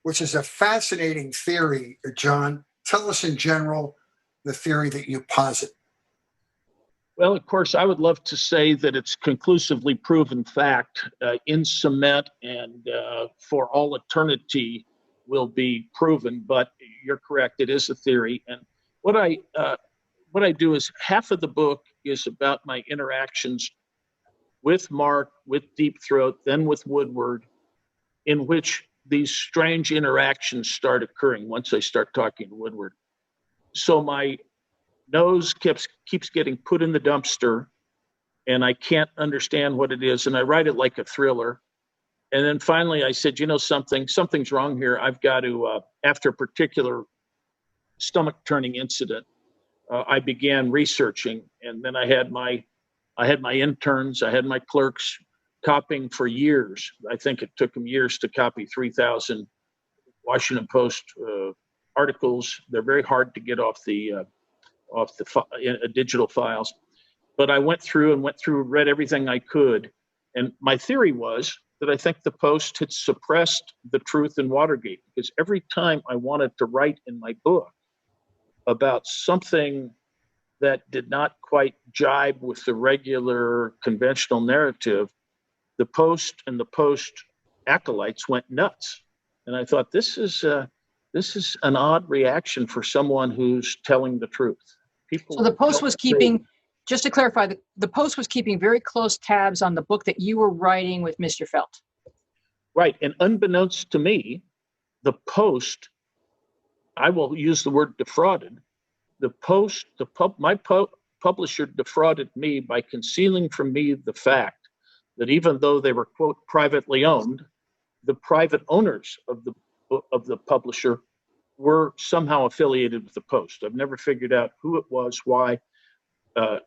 which is a fascinating theory, John. Tell us in general the theory that you posit. Well, of course, I would love to say that it's conclusively proven fact in cement and for all eternity will be proven. But you're correct; it is a theory. And what I do is half of the book is about my interactions with Mark, with Deep Throat, then with Woodward, in which these strange interactions start occurring once I start talking to Woodward. So my nose keeps getting put in the dumpster, and I can't understand what it is, and I write it like a thriller. And then finally I said, something's wrong here. I've got to, after a particular stomach-turning incident, I began researching, and then I had my interns, I had my clerks copying for years. I think it took them years to copy 3,000 Washington Post articles. They're very hard to get off the digital files. But I went through, read everything I could. And my theory was that I think the Post had suppressed the truth in Watergate, because every time I wanted to write in my book about something that did not quite jibe with the regular conventional narrative, the Post and the Post acolytes went nuts. And I thought, this is an odd reaction for someone who's telling the truth. So the Post was keeping, just to clarify, the Post was keeping very close tabs on the book that you were writing with Mr. Felt. Right. And unbeknownst to me, the Post, I will use the word defrauded. The Post, my publisher defrauded me by concealing from me the fact that even though they were, quote, privately owned, the private owners of the publisher were somehow affiliated with the Post. I've never figured out who it was, why, but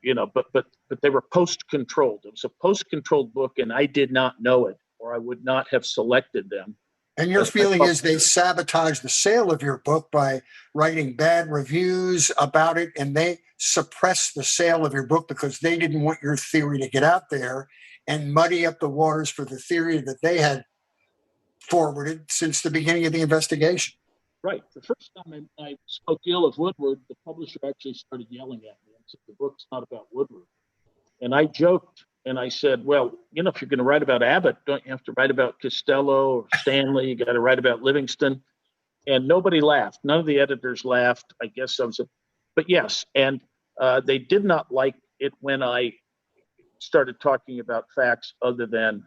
they were Post-controlled. It was a Post-controlled book, and I did not know it, or I would not have selected them. And your feeling is they sabotaged the sale of your book by writing bad reviews about it, and they suppressed the sale of your book because they didn't want your theory to get out there and muddy up the waters for the theory that they had forwarded since the beginning of the investigation. Right. The first time I spoke ill of Woodward, the publisher actually started yelling at me and said, the book's not about Woodward. And I joked and I said, well, if you're going to write about Abbott, don't you have to write about Costello or Stanley? You got to write about Livingston. And nobody laughed. None of the editors laughed. I guess but yes. And they did not like it when I started talking about facts other than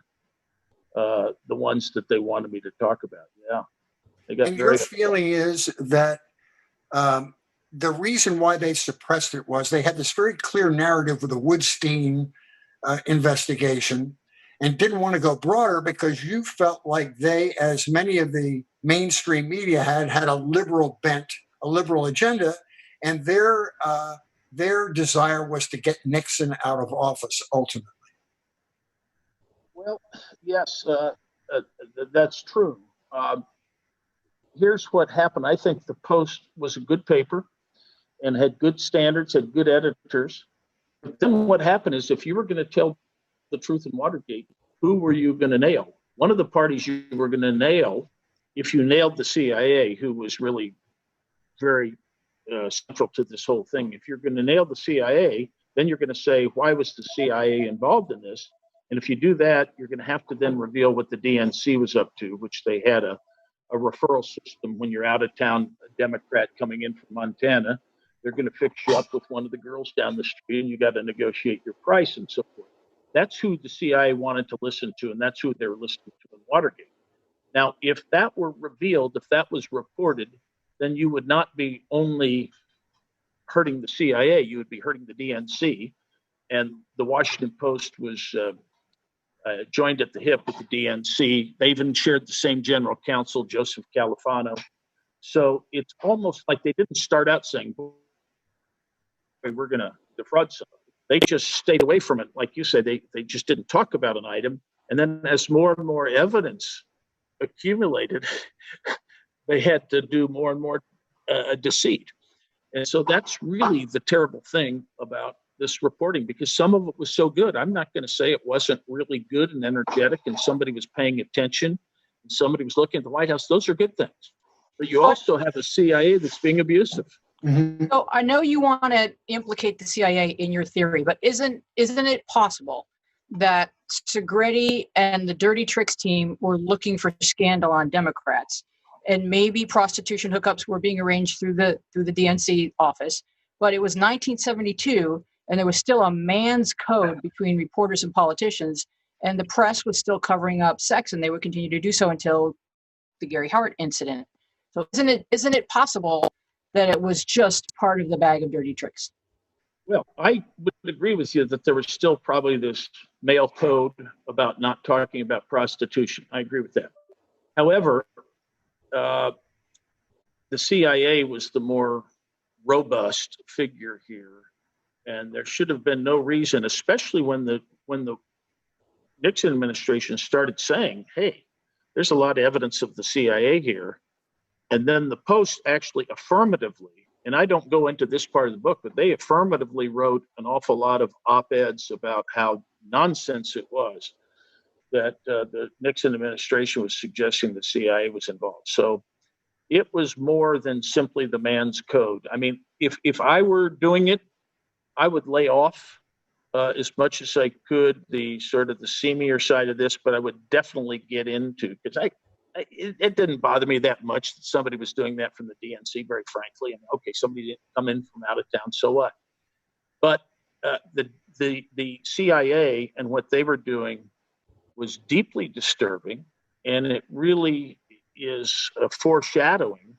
the ones that they wanted me to talk about. Yeah. And your feeling is that the reason why they suppressed it was they had this very clear narrative with the Woodstein investigation and didn't want to go broader because you felt like they, as many of the mainstream media had a liberal bent, a liberal agenda, and their desire was to get Nixon out of office ultimately. Well, yes, that's true. Here's what happened. I think the Post was a good paper and had good standards, had good editors. But then what happened is if you were going to tell the truth in Watergate, who were you going to nail? One of the parties you were going to nail, if you nailed the CIA, who was really very central to this whole thing. If you're going to nail the CIA, then you're going to say, why was the CIA involved in this? And if you do that, you're going to have to then reveal what the DNC was up to, which they had a referral system. When you're out of town, a Democrat coming in from Montana, they're going to fix you up with one of the girls down the street, and you got to negotiate your price and so forth. That's who the CIA wanted to listen to, and that's who they were listening to in Watergate. Now, if that were revealed, if that was reported, then you would not be only hurting the CIA, you would be hurting the DNC. And the Washington Post was joined at the hip with the DNC. They even shared the same general counsel, Joseph Califano. So it's almost like they didn't start out saying, we're going to defraud somebody. They just stayed away from it. Like you said, they just didn't talk about an item. And then as more and more evidence accumulated, they had to do more and more deceit. And so that's really the terrible thing about this reporting, because some of it was so good. I'm not going to say it wasn't really good and energetic and somebody was paying attention and somebody was looking at the White House. Those are good things. But you also have a CIA that's being abusive. Mm-hmm. So I know you want to implicate the CIA in your theory, but isn't it possible that Segretti and the Dirty Tricks team were looking for scandal on Democrats, and maybe prostitution hookups were being arranged through the DNC office, but it was 1972 and there was still a man's code between reporters and politicians, and the press was still covering up sex, and they would continue to do so until the Gary Hart incident. So isn't it possible that it was just part of the bag of dirty tricks? Well, I would agree with you that there was still probably this male code about not talking about prostitution. I agree with that. However, the CIA was the more robust figure here, and there should have been no reason, especially when the Nixon administration started saying, hey, there's a lot of evidence of the CIA here. And then the Post actually affirmatively, and I don't go into this part of the book, but they affirmatively wrote an awful lot of op-eds about how nonsense it was that the Nixon administration was suggesting the CIA was involved. So it was more than simply the man's code. I mean, if I were doing it, I would lay off as much as I could the sort of the seamier side of this, but I would definitely get into, because it didn't bother me that much that somebody was doing that from the DNC, very frankly. And okay, somebody didn't come in from out of town, so what? But the CIA and what they were doing was deeply disturbing, and it really is a foreshadowing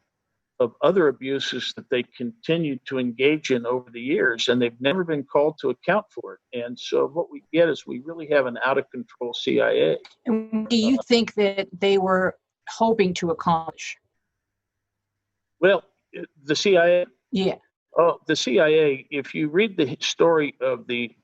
of other abuses that they continued to engage in over the years, and they've never been called to account for it. And so what we get is we really have an out-of-control CIA. And what do you think that they were hoping to accomplish? Well, the CIA? Yeah. Oh, the CIA, if you read the story of the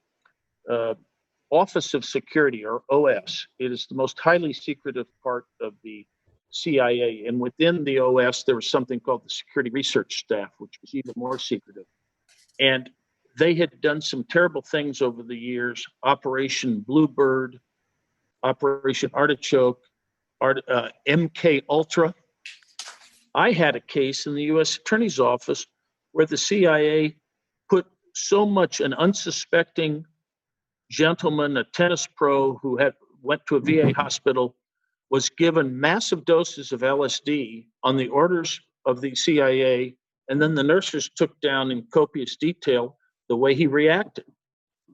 Office of Security, or OS, it is the most highly secretive part of the CIA. And within the OS, there was something called the Security Research Staff, which was even more secretive. And they had done some terrible things over the years: Operation Bluebird, Operation Artichoke, MK Ultra. I had a case in the U.S. Attorney's Office where the CIA put so much an unsuspecting gentleman, a tennis pro who went to a VA hospital, was given massive doses of LSD on the orders of the CIA, and then the nurses took down in copious detail the way he reacted.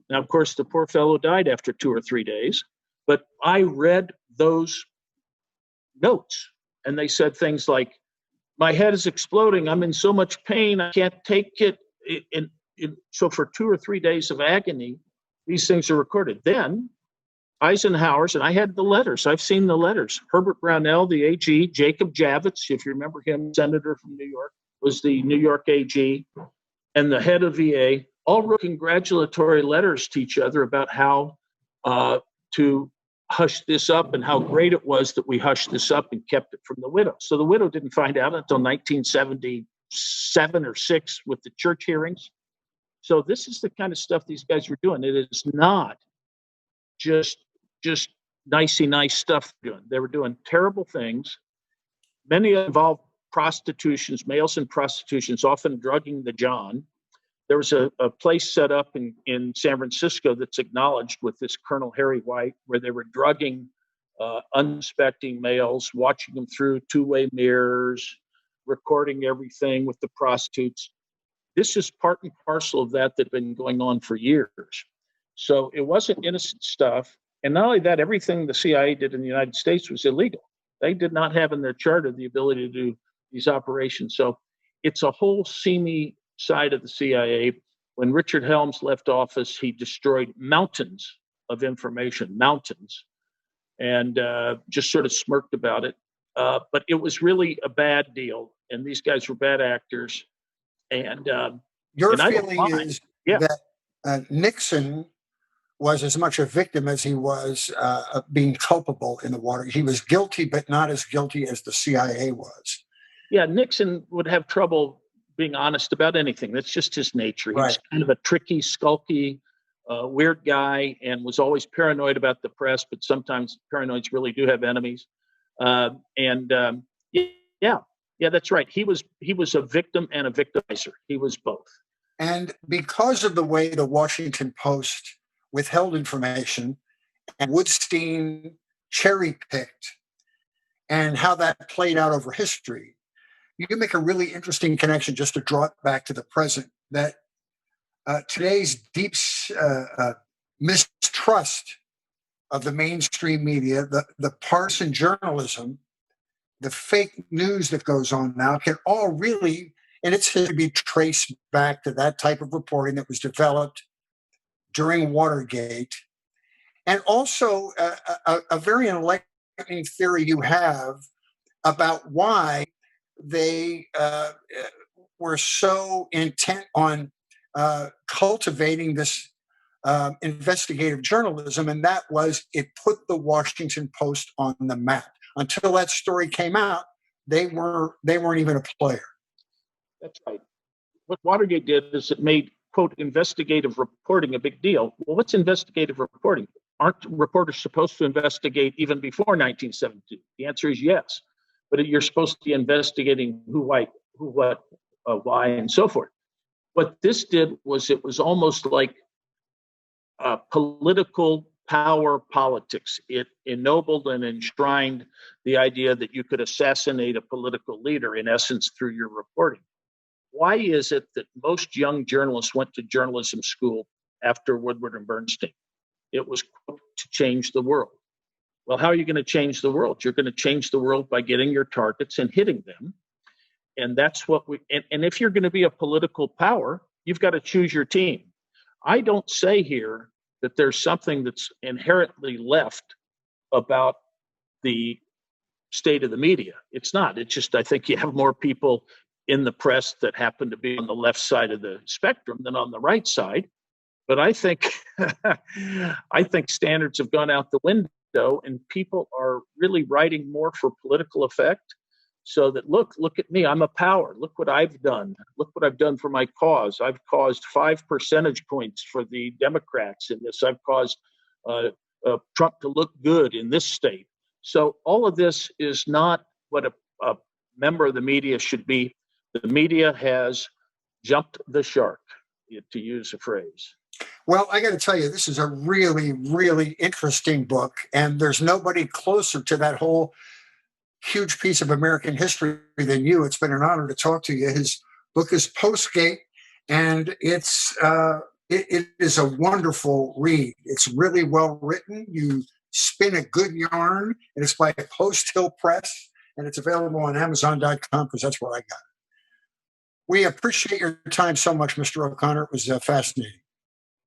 Now, of course, the poor fellow died after 2 or 3 days, but I read those notes, and they said things like, my head is exploding, I'm in so much pain, I can't take it. So for 2 or 3 days of agony, these things are recorded. Then Eisenhower's, and I had the letters, I've seen the letters. Herbert Brownell, the AG, Jacob Javits, if you remember him, senator from New York, was the New York AG, and the head of VA, all wrote congratulatory letters to each other about how to hush this up and how great it was that we hushed this up and kept it from the widow. So the widow didn't find out until 1977 or 6 with the church hearings. So this is the kind of stuff these guys were doing. It is not just nicey nice stuff doing. They were doing terrible things. Many involved prostitutions, males in prostitutions, often drugging the John. There was a place set up in San Francisco that's acknowledged with this Colonel Harry White, where they were drugging unsuspecting males, watching them through two-way mirrors, recording everything with the prostitutes. This is part and parcel of that had been going on for years. So it wasn't innocent stuff. And not only that, everything the CIA did in the United States was illegal. They did not have in their charter the ability to do these operations. So it's a whole seamy side of the CIA. When Richard Helms left office, he destroyed mountains of information, mountains, and just sort of smirked about it. But it was really a bad deal, and these guys were bad actors. And your and feeling is that Nixon was as much a victim as he was being culpable in the Watergate. He was guilty, but not as guilty as the CIA was. Yeah, Nixon would have trouble being honest about anything. That's just his nature. He's Right. kind of a tricky, skulky, weird guy, and was always paranoid about the press, but sometimes paranoids really do have enemies. Yeah, that's right. He was a victim and a victimizer. He was both. And because of the way the Washington Post withheld information and Woodstein cherry-picked and how that played out over history, you can make a really interesting connection, just to draw it back to the present, that today's deep mistrust of the mainstream media, the partisan journalism, the fake news that goes on now can all really, and it's to be traced back to that type of reporting that was developed during Watergate. And also a very enlightening theory you have about why they were so intent on cultivating this investigative journalism, and that was it put the Washington Post on the map. Until that story came out, they weren't even a player. That's right. What Watergate did is it made, quote, investigative reporting a big deal. Well, what's investigative reporting? Aren't reporters supposed to investigate even before 1972? The answer is yes. But you're supposed to be investigating who, what, why, and so forth. What this did was it was almost like political power politics. It ennobled and enshrined the idea that you could assassinate a political leader, in essence, through your reporting. Why is it that most young journalists went to journalism school after Woodward and Bernstein? It was, quote, to change the world. Well, how are you going to change the world? You're going to change the world by getting your targets and hitting them. And that's what and if you're going to be a political power, you've got to choose your team. I don't say here that there's something that's inherently left about the state of the media. It's not. It's just, I think you have more people in the press that happen to be on the left side of the spectrum than on the right side. But I think I think standards have gone out the window, and people are really writing more for political effect. So that look at me, I'm a power. Look what I've done. Look what I've done for my cause. I've caused 5 percentage points for the Democrats in this. I've caused Trump to look good in this state. So all of this is not what a member of the media should be. The media has jumped the shark, to use a phrase. Well, I got to tell you, this is a really, really interesting book, and there's nobody closer to that whole huge piece of American history than you. It's been an honor to talk to you. His book is Postgate, and it is a wonderful read. It's really well written. You spin a good yarn, and it's by Post Hill Press, and it's available on Amazon.com because that's where I got it. We appreciate your time so much, Mr. O'Connor. It was fascinating.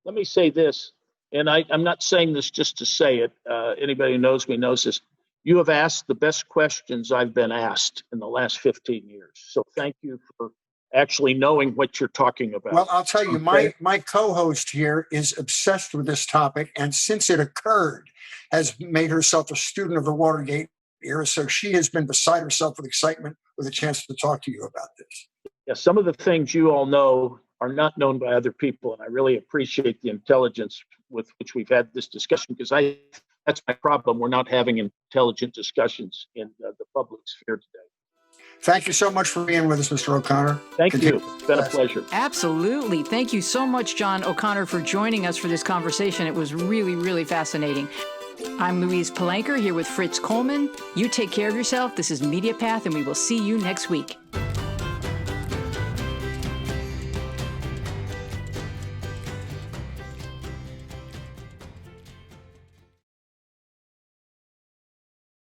Let me say this, and I'm not saying this just to say it. Anybody who knows me knows this. You have asked the best questions I've been asked in the last 15 years. So thank you for actually knowing what you're talking about. Well, I'll tell you, my co-host here is obsessed with this topic, and since it occurred, has made herself a student of the Watergate era. So she has been beside herself with excitement with a chance to talk to you about this. Yeah, some of the things you all know are not known by other people, and I really appreciate the intelligence with which we've had this discussion, because that's my problem. We're not having intelligent discussions in the public sphere today. Thank you so much for being with us, Mr. O'Connor. Thank you. It's been a pleasure. Absolutely. Thank you so much, John O'Connor, for joining us for this conversation. It was really, really fascinating. I'm Louise Palanker here with Fritz Coleman. You take care of yourself. This is Media Path, and we will see you next week.